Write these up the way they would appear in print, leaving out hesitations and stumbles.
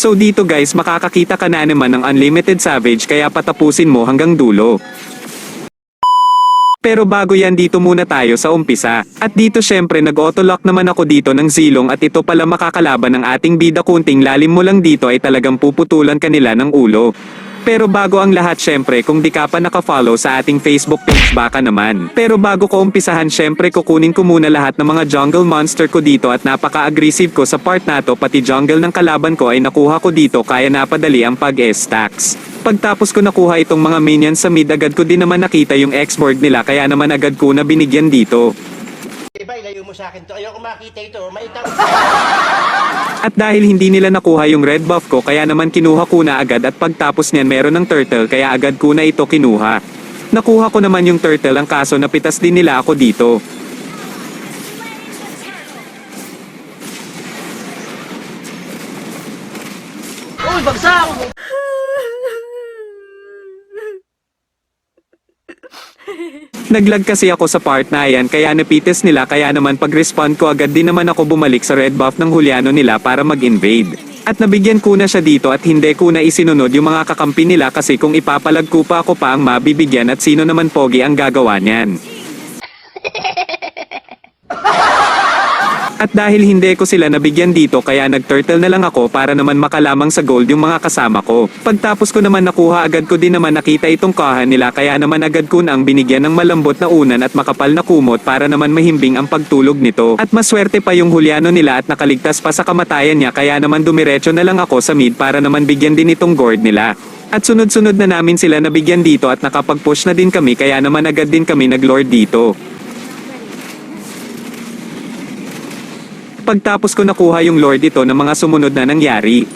So dito guys makakakita ka na naman ng Unlimited Savage kaya patapusin mo hanggang dulo. Pero bago yan dito muna tayo sa umpisa. At dito syempre nag-autolock naman ako dito ng Zilong at ito pala makakalaban ng ating bida kunting lalim mo lang dito ay talagang puputulan kanila ng ulo. Pero bago ang lahat syempre kung di ka pa nakafollow sa ating Facebook page baka naman. Pero bago ko umpisahan syempre kukunin ko muna lahat ng mga jungle monster ko dito at napaka-aggressive ko sa part na to pati jungle ng kalaban ko ay nakuha ko dito kaya napadali ang pag-stacks. Pagtapos ko nakuha itong mga minions sa mid agad ko din naman nakita yung X-board nila kaya naman agad ko na binigyan dito. Diba, ilayo mo sa akin to. Ayoko makita ito. Maitang. At dahil hindi nila nakuha yung red buff ko kaya naman kinuha ko na agad at pagtapos niyan meron ng turtle kaya agad ko na ito kinuha. Nakuha ko naman yung turtle ang kaso napitas din nila ako dito. Uy, bagsak! Naglag kasi ako sa part na yan kaya napites nila kaya naman pag-respond ko agad din naman ako bumalik sa red buff ng Juliano nila para mag-invade. At nabigyan ko na siya dito at hindi ko na isinunod yung mga kakampi nila kasi kung ipapalag ko pa ako pa ang mabibigyan at sino naman pogi ang gagawa niyan. At dahil hindi ko sila nabigyan dito kaya nag-turtle na lang ako para naman makalamang sa gold yung mga kasama ko. Pagtapos ko naman nakuha agad ko din naman nakita itong kahan nila kaya naman agad ko na ang binigyan ng malambot na unan at makapal na kumot para naman mahimbing ang pagtulog nito. At maswerte pa yung Juliano nila at nakaligtas pa sa kamatayan niya kaya naman dumiretso na lang ako sa mid para naman bigyan din itong gold nila. At sunod-sunod na namin sila nabigyan dito at nakapag-push na din kami kaya naman agad din kami nag-lord dito. Pagtapos ko nakuha yung lord ito ng mga sumunod na nangyari.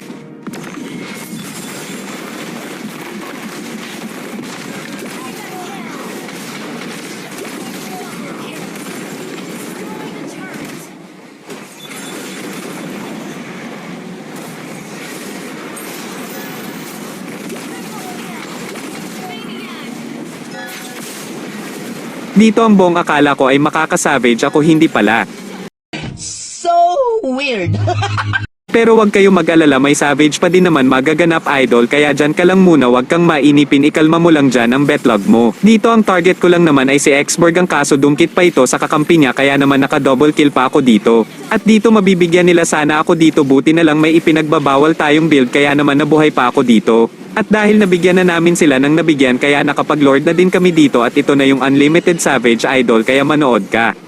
Dito ang buong akala ko ay makakasavage ako hindi pala. So weird. Pero wag kayo mag-alala may savage pa din naman magaganap idol kaya dyan ka lang muna wag kang mainipin ikalma mo lang dyan ang betlog mo. Dito ang target ko lang naman ay si Xborg ang kaso dumkit pa ito sa kakampi niya kaya naman naka double kill pa ako dito. At dito mabibigyan nila sana ako dito buti na lang may ipinagbabawal tayong build kaya naman nabuhay pa ako dito. At dahil nabigyan na namin sila ng nabigyan kaya nakapag-lord na din kami dito at ito na yung Unlimited Savage idol kaya manood ka.